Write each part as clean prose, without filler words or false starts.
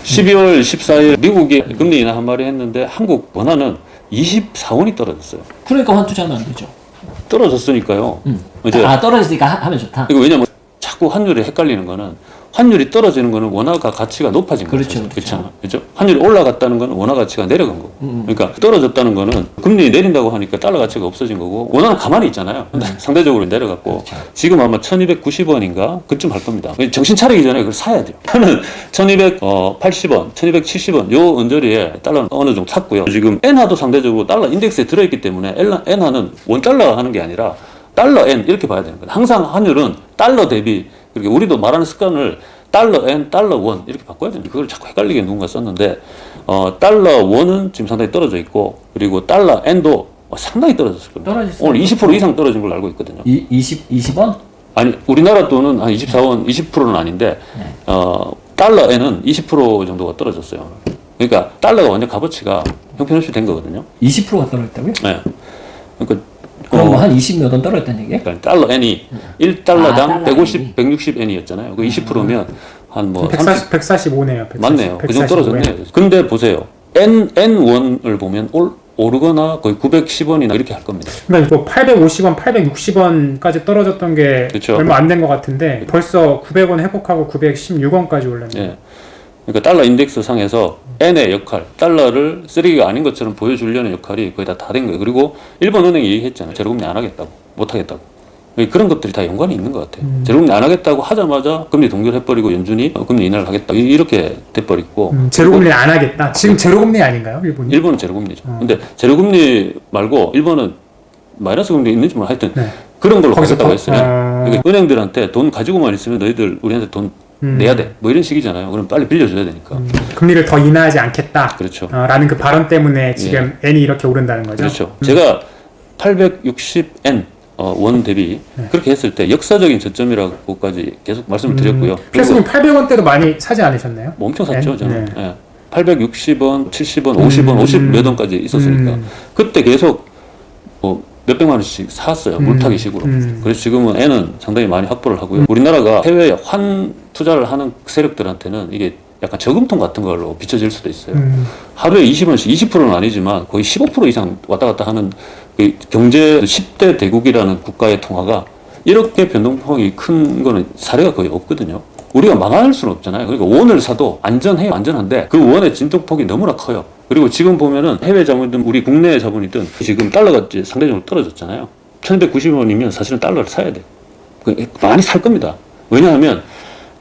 12월 14일 미국이 금리 인하 한 마리 했는데 한국 원화는 24원이 떨어졌어요. 그러니까 환투자는 안 되죠. 떨어졌으니까요. 이제 떨어졌으니까 하면 좋다. 이거 왜냐면 자꾸 환율이 헷갈리는 거는 환율이 떨어지는 거는 원화가 가치가 높아진 거죠. 그렇죠. 그렇잖아. 그렇죠? 환율이 올라갔다는 거는 원화 가치가 내려간 거고. 그러니까 떨어졌다는 거는 금리 내린다고 하니까 달러 가치가 없어진 거고 원화는 가만히 있잖아요. 근데 상대적으로 내려갔고 그렇죠. 지금 아마 1290원인가 그쯤 할 겁니다. 정신 차리기 전에 그걸 사야 돼요. 저는 1280원, 1270원 요 언저리에 달러는 어느 정도 샀고요. 지금 엔화도 상대적으로 달러 인덱스에 들어있기 때문에 엔화는 원달러 하는 게 아니라 달러 엔 이렇게 봐야 되는 거예요. 항상 환율은 달러 대비 그렇게 우리도 말하는 습관을 달러 엔, 달러 원 이렇게 바꿔야 됩니다. 그걸 자꾸 헷갈리게 누군가 썼는데 달러 원은 지금 상당히 떨어져 있고 그리고 달러 엔도 상당히 떨어졌을 겁니다. 떨어졌어요. 오늘 20% 이상 떨어진 걸로 알고 있거든요. 20원? 아니 우리나라 돈은 한 24원, 20%는 아닌데 달러 엔은 20% 정도가 떨어졌어요. 그러니까 달러가 완전 값어치가 형편없이 된 거거든요. 20%가 떨어졌다고요? 네. 그러니까 그럼 뭐 한 20몇 원 떨어졌다는 얘기예요? 그러니까 달러 N이 1달러당 달러 150, 160 N이었잖아요. 그 20%면 한 뭐 145네요. 140, 맞네요. 그 정도 떨어졌네요. 근데 보세요. N1을 보면 오르거나 거의 910원이나 이렇게 할 겁니다. 그러니까 또 850원, 860원까지 떨어졌던 게 그렇죠. 얼마 안 된 것 같은데 벌써 900원 회복하고 916원까지 올랐네요. 예. 그러니까 달러 인덱스 상에서 N의 역할, 달러를 쓰레기가 아닌 것처럼 보여주려는 역할이 거의 다 된 거예요. 그리고 일본 은행이 얘기했잖아요. 제로금리 안 하겠다고, 못 하겠다고. 그런 것들이 다 연관이 있는 것 같아요. 제로금리 안 하겠다고 하자마자 금리 동결해버리고 연준이 금리 인하를 하겠다 이렇게 돼버리고. 제로금리 안 하겠다. 지금 제로금리 아닌가요, 일본이? 일본은 제로금리죠. 근데 제로금리 말고 일본은 마이너스 금리 있는지 몰라 하여튼 그런 걸로 가겠다고 했어요. 그러니까 은행들한테 돈 가지고만 있으면 너희들 우리한테 돈 내야 돼. 뭐 이런 식이잖아요. 그럼 빨리 빌려줘야 되니까. 금리를 더 인하하지 않겠다. 그렇죠. 라는 그 발언 때문에 지금 N이 이렇게 오른다는 거죠. 그렇죠. 제가 860N 원 대비 그렇게 했을 때 역사적인 저점이라고까지 계속 말씀을 드렸고요. 필수님 800원 때도 많이 사지 않으셨나요? 뭐 엄청 샀죠, N? 저는. 네. 예. 860원, 70원, 50원, 50 몇 원까지 있었으니까 그때 계속 뭐 몇백만 원씩 샀어요. 물타기 식으로. 그래서 지금은 N은 상당히 많이 확보를 하고요. 우리나라가 해외에 환 투자를 하는 세력들한테는 이게 약간 저금통 같은 걸로 비춰질 수도 있어요. 하루에 20원씩, 20%는 아니지만 거의 15% 이상 왔다 갔다 하는 그 경제 10대 대국이라는 국가의 통화가 이렇게 변동폭이 큰 거는 사례가 거의 없거든요. 우리가 망할 수는 없잖아요. 그러니까 원을 사도 안전해요. 안전한데 그 원의 진동폭이 너무나 커요. 그리고 지금 보면은 해외 자본이든 우리 국내 자본이든 지금 달러가 이제 상대적으로 떨어졌잖아요. 1290원이면 사실은 달러를 사야 돼. 많이 살 겁니다. 왜냐하면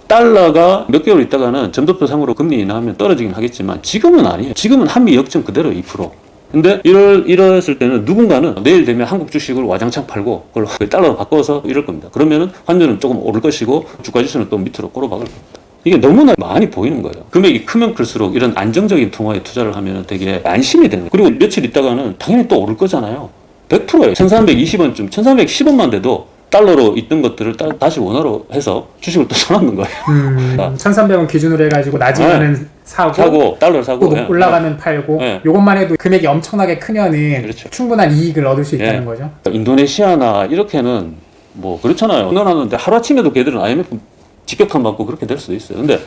달러가 몇 개월 있다가는 점도표상으로 금리 인하하면 떨어지긴 하겠지만 지금은 아니에요. 지금은 한미 역전 그대로 2%. 근데 이랬을 때는 누군가는 내일 되면 한국 주식을 와장창 팔고 그걸 달러로 바꿔서 이럴 겁니다. 그러면은 환율은 조금 오를 것이고 주가 지수는 또 밑으로 꼬로박을 겁니다. 이게 너무나 많이 보이는 거예요. 금액이 크면 클수록 이런 안정적인 통화에 투자를 하면 되게 안심이 되는 거예요. 그리고 며칠 있다가는 당연히 또 오를 거잖아요. 100%예요. 1320원쯤, 1310원만 돼도 달러로 있던 것들을 다시 원화로 해서 주식을 또 사놓는 거예요. 1300원 기준으로 해가지고 낮으면은 사고 달러를 사고 또 올라가면 팔고 네. 요것만 해도 금액이 엄청나게 크면은 그렇죠. 충분한 이익을 얻을 수 있다는 거죠. 인도네시아나 이렇게는 뭐 그렇잖아요. 은하는데 하루아침에도 걔들은 IMF 직격탄 맞고 그렇게 될 수도 있어요. 근데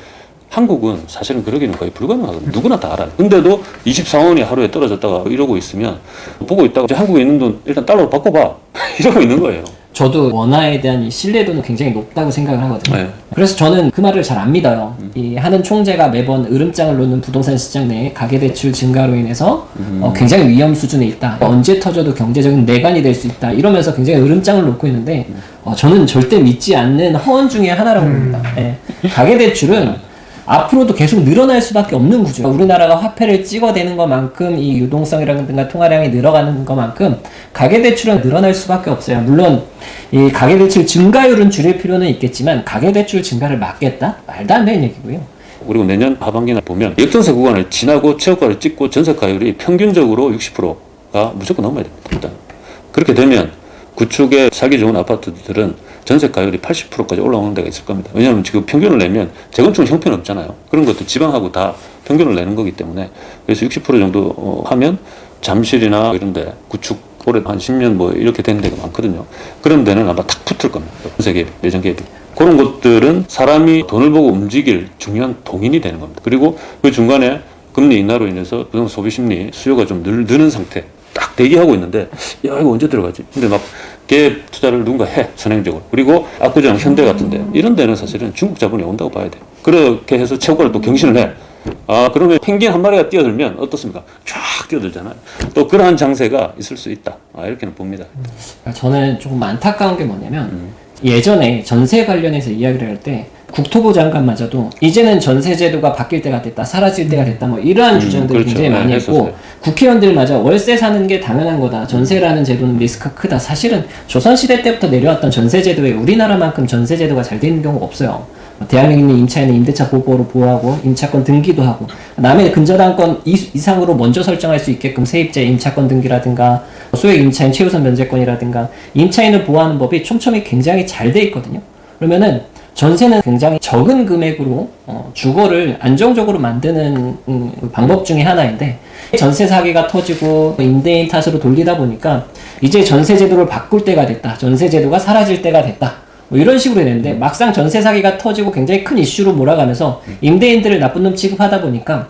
한국은 사실은 그러기는 거의 불가능하거든요. 누구나 다 알아요. 근데도 24원이 하루에 떨어졌다가 이러고 있으면 보고 있다가 한국에 있는 돈 일단 달러로 바꿔봐 이러고 있는 거예요. 저도 원화에 대한 이 신뢰도는 굉장히 높다고 생각을 하거든요. 네. 그래서 저는 그 말을 잘 안 믿어요. 이 하는 총재가 매번 으름장을 놓는 부동산 시장 내에 가계대출 증가로 인해서 굉장히 위험 수준에 있다. 언제 터져도 경제적인 내관이 될 수 있다. 이러면서 굉장히 으름장을 놓고 있는데 저는 절대 믿지 않는 허언 중에 하나라고 봅니다. 네. 가계대출은 앞으로도 계속 늘어날 수밖에 없는 구조. 우리나라가 화폐를 찍어대는 것만큼 이 유동성이라든가 통화량이 늘어가는 것만큼 가계대출은 늘어날 수밖에 없어요. 물론 이 가계대출 증가율은 줄일 필요는 있겠지만 가계대출 증가를 막겠다? 말도 안 되는 얘기고요. 그리고 내년 하반기나 보면 역전세 구간을 지나고 최고가를 찍고 전세가율이 평균적으로 60%가 무조건 넘어야 됩니다. 일단 그렇게 되면 구축에 살기 좋은 아파트들은 전세가율이 80%까지 올라오는 데가 있을 겁니다. 왜냐하면 지금 평균을 내면 재건축은 형편없잖아요. 그런 것도 지방하고 다 평균을 내는 거기 때문에 그래서 60% 정도 하면 잠실이나 이런 데 구축 올해 한 10년 뭐 이렇게 되는 데가 많거든요. 그런 데는 아마 탁 붙을 겁니다. 세계 매정 갭이. 그런 것들은 사람이 돈을 보고 움직일 중요한 동인이 되는 겁니다. 그리고 그 중간에 금리 인하로 인해서 부동산 소비 심리 수요가 좀 느는 상태 딱 대기하고 있는데 야 이거 언제 들어가지? 근데 막 갭 투자를 누군가 해 선행적으로. 그리고 압구정 현대 같은데 이런 데는 사실은 중국 자본이 온다고 봐야 돼요. 그렇게 해서 최고가를 또 경신을 해. 아 그러면 펭귄 한 마리가 뛰어들면 어떻습니까? 쫙 뛰어들잖아요. 또 그러한 장세가 있을 수 있다. 이렇게는 봅니다. 저는 조금 안타까운 게 뭐냐면 예전에 전세 관련해서 이야기를 할 때 국토부 장관마저도 이제는 전세 제도가 바뀔 때가 됐다, 사라질 때가 됐다, 뭐 이러한 주장들을 그렇죠. 굉장히 많이 했고 했었어요. 국회의원들마저 월세 사는 게 당연한 거다, 전세라는 제도는 리스크가 크다. 사실은 조선시대 때부터 내려왔던 전세 제도에 우리나라만큼 전세 제도가 잘 되는 경우가 없어요. 대한민국 있는 임차인은 임대차 보호로 보호하고 임차권 등기도 하고 남의 근저당권 이상으로 먼저 설정할 수 있게끔 세입자의 임차권 등기라든가 소액 임차인 최우선 면제권이라든가 임차인을 보호하는 법이 촘촘히 굉장히 잘 돼 있거든요. 그러면은 전세는 굉장히 적은 금액으로 주거를 안정적으로 만드는 방법 중에 하나인데 전세 사기가 터지고 임대인 탓으로 돌리다 보니까 이제 전세 제도를 바꿀 때가 됐다, 전세 제도가 사라질 때가 됐다, 뭐 이런 식으로 되는데 막상 전세 사기가 터지고 굉장히 큰 이슈로 몰아가면서 임대인들을 나쁜 놈 취급하다 보니까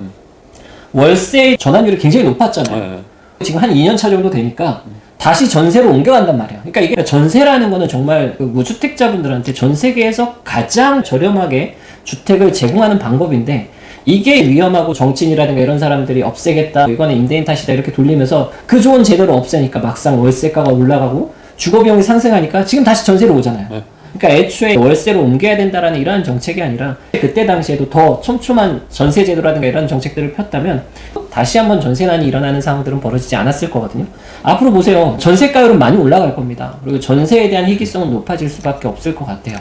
월세 전환율이 굉장히 높았잖아요. 지금 한 2년 차 정도 되니까 다시 전세로 옮겨간단 말이에요. 그러니까 이게 전세라는 거는 정말 그 무주택자분들한테 전 세계에서 가장 저렴하게 주택을 제공하는 방법인데 이게 위험하고 정치인이라든가 이런 사람들이 없애겠다, 이거는 임대인 탓이다 이렇게 돌리면서 그 좋은 제도를 없애니까 막상 월세가가 올라가고 주거비용이 상승하니까 지금 다시 전세로 오잖아요. 그러니까 애초에 월세로 옮겨야 된다라는 이러한 정책이 아니라 그때 당시에도 더 촘촘한 전세 제도라든가 이런 정책들을 폈다면 다시 한번 전세난이 일어나는 상황들은 벌어지지 않았을 거거든요. 앞으로 보세요. 전세가율은 많이 올라갈 겁니다. 그리고 전세에 대한 희귀성은 높아질 수밖에 없을 것 같아요.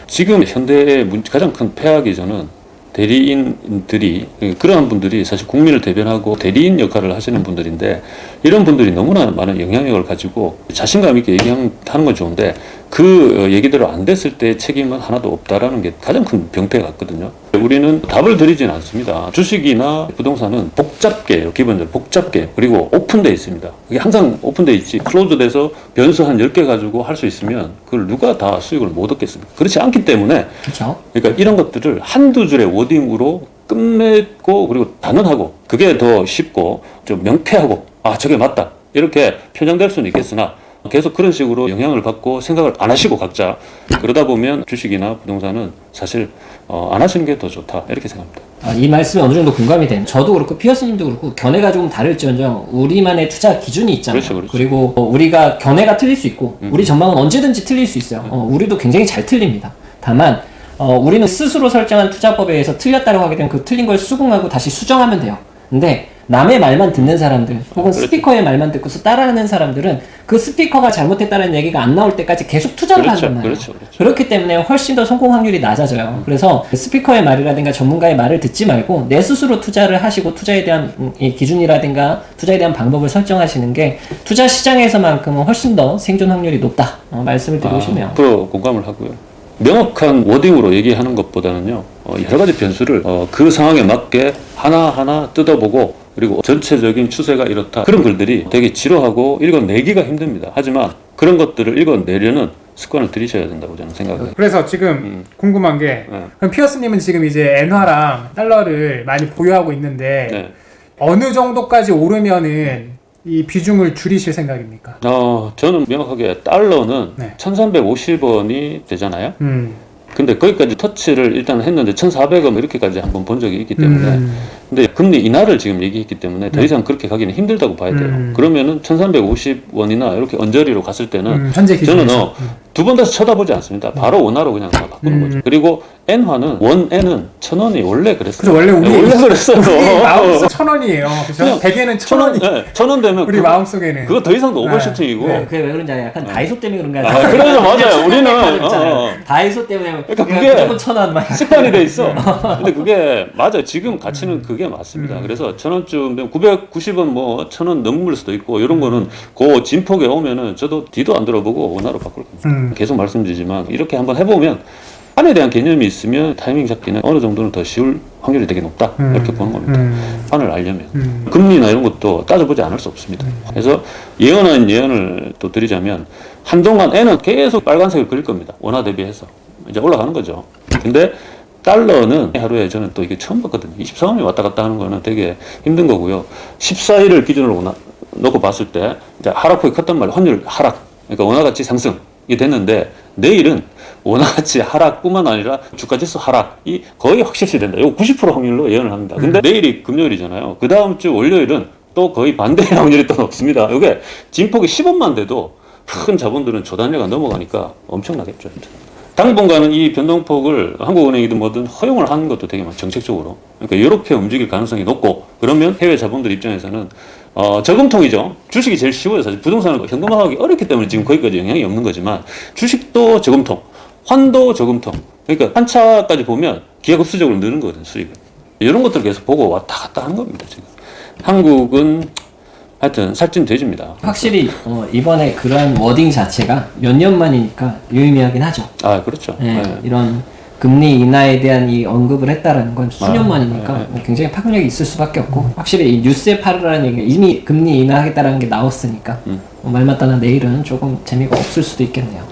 지금 현대의 가장 큰 폐악이 저는 대리인들이, 그러한 분들이 사실 국민을 대변하고 대리인 역할을 하시는 분들인데 이런 분들이 너무나 많은 영향력을 가지고 자신감 있게 얘기하는 건 좋은데 그 얘기대로 안 됐을 때 책임은 하나도 없다라는 게 가장 큰 병폐 같거든요. 우리는 답을 드리진 않습니다. 주식이나 부동산은 복잡게요. 기본적으로 복잡게. 그리고 오픈되어 있습니다. 그게 항상 오픈되어 있지 클로즈돼서 변수 한 10개 가지고 할 수 있으면 그걸 누가 다 수익을 못 얻겠습니까? 그렇지 않기 때문에 그렇죠. 그러니까 이런 것들을 한두 줄의 워딩으로 끝맺고 그리고 단언하고 그게 더 쉽고 좀 명쾌하고 아 저게 맞다 이렇게 표현될 수는 있겠으나 계속 그런 식으로 영향을 받고 생각을 안 하시고 각자 그러다 보면 주식이나 부동산은 사실 안 하시는 게 더 좋다 이렇게 생각합니다. 이 말씀이 어느 정도 공감이 됩니다. 저도 그렇고 피어스님도 그렇고 견해가 조금 다를지언정 우리만의 투자 기준이 있잖아요. 그렇죠, 그렇죠. 그리고 우리가 견해가 틀릴 수 있고 우리 전망은 언제든지 틀릴 수 있어요. 우리도 굉장히 잘 틀립니다. 다만 우리는 스스로 설정한 투자법에 의해서 틀렸다고 하게 되면 그 틀린 걸 수긍하고 다시 수정하면 돼요. 근데 남의 말만 듣는 사람들 혹은 그렇죠. 스피커의 말만 듣고서 따라하는 사람들은 그 스피커가 잘못했다는 얘기가 안 나올 때까지 계속 투자를 그렇죠, 한단 말이에요. 그렇죠. 그렇기 때문에 훨씬 더 성공 확률이 낮아져요. 그래서 스피커의 말이라든가 전문가의 말을 듣지 말고 내 스스로 투자를 하시고 투자에 대한 이 기준이라든가 투자에 대한 방법을 설정하시는 게 투자 시장에서만큼은 훨씬 더 생존 확률이 높다 말씀을 드리고 싶네요. 앞으로 공감을 하고요. 명확한 워딩으로 얘기하는 것보다는요 여러 가지 변수를 그 상황에 맞게 하나하나 뜯어보고 그리고 전체적인 추세가 이렇다 그런 글들이 되게 지루하고 읽어내기가 힘듭니다. 하지만 그런 것들을 읽어내려는 습관을 들이셔야 된다고 저는 생각해요. 그래서 지금 궁금한 게 그럼 피어스님은 지금 이제 엔화랑 달러를 많이 보유하고 있는데 네. 어느 정도까지 오르면은 이 비중을 줄이실 생각입니까? 저는 명확하게 달러는 네. 1350원이 되잖아요. 근데 거기까지 터치를 일단 했는데 1400원 이렇게까지 한번 본 적이 있기 때문에 근데 금리 인하를 지금 얘기했기 때문에 더 이상 그렇게 가기는 힘들다고 봐야 돼요. 그러면은 1350원이나 이렇게 언저리로 갔을 때는 현재 저는 기준에서 두 번 다시 쳐다보지 않습니다. 바로 원화로 그냥 다 바꾸는 거죠. 그리고 엔화는 원엔은 1000원이 원래 그랬어요. 그래서 원래 우리 원래 그랬어요. 우리 마음속 1000원이에요. 그죠? 대개는 1000원이 1000원 되면 우리 마음속에는 그거 더 이상도 오버슈팅이고 그게 왜 그런지 알아요? 약간 다이소 때문에 그런 거 아, 아니에요? 그래서 맞아요. 우리는 다이소 때문에 그러니까 그냥 그게 무조건 1000원 막 습관이 돼 있어. 근데 그게 맞아요. 지금 가치는 그게 맞습니다. 그래서 1000원쯤 되면 990원 뭐 1000원 넘을 수도 있고 이런 거는 그 진폭에 오면은 저도 뒤도 안 들어보고 원화로 바꿀 겁니다. 계속 말씀드리지만 이렇게 한번 해보면 판에 대한 개념이 있으면 타이밍 잡기는 어느 정도는 더 쉬울 확률이 되게 높다 이렇게 보는 겁니다. 판을 알려면 금리나 이런 것도 따져보지 않을 수 없습니다. 그래서 예언한 예언을 또 드리자면 한동안 N은 계속 빨간색을 그릴 겁니다. 원화 대비해서. 이제 올라가는 거죠. 근데 달러는 하루에 저는 또 이게 처음 봤거든요. 23원이 왔다 갔다 하는 거는 되게 힘든 거고요. 14일을 기준으로 놓고 봤을 때 이제 하락폭이 컸단 말이에요. 환율 하락. 그러니까 원화가치 상승이 됐는데 내일은 원화가치 하락뿐만 아니라 주가지수 하락이 거의 확실시 된다. 이거 90% 확률로 예언을 합니다. 근데 내일이 금요일이잖아요. 그 다음 주 월요일은 또 거의 반대의 확률이 또 높습니다. 이게 진폭이 10원만 돼도 큰 자본들은 조단위가 넘어가니까 엄청나겠죠. 당분간은 이 변동폭을 한국은행이든 뭐든 허용을 하는 것도 되게 많아요. 정책적으로. 그러니까 이렇게 움직일 가능성이 높고 그러면 해외 자본들 입장에서는 저금통이죠. 주식이 제일 쉬워요. 사실 부동산을 현금화하기 어렵기 때문에 지금 거기까지 영향이 없는 거지만 주식도 저금통, 환도 저금통. 그러니까 한 차까지 보면 기하급수적으로 느는 거거든요. 수익을. 이런 것들을 계속 보고 왔다 갔다 하는 겁니다. 지금. 한국은 하여튼 살찐 돼집니다. 확실히 이번에 그런 워딩 자체가 몇 년 만이니까 유의미하긴 하죠. 아, 그렇죠. 네, 네. 이런 금리 인하에 대한 이 언급을 했다라는 건 수년 만이니까 굉장히 파급력이 있을 수밖에 없고 확실히 이 뉴스에 팔으라는 얘기가 이미 금리 인하하겠다라는 게 나왔으니까 말 맞다나 내일은 조금 재미가 없을 수도 있겠네요.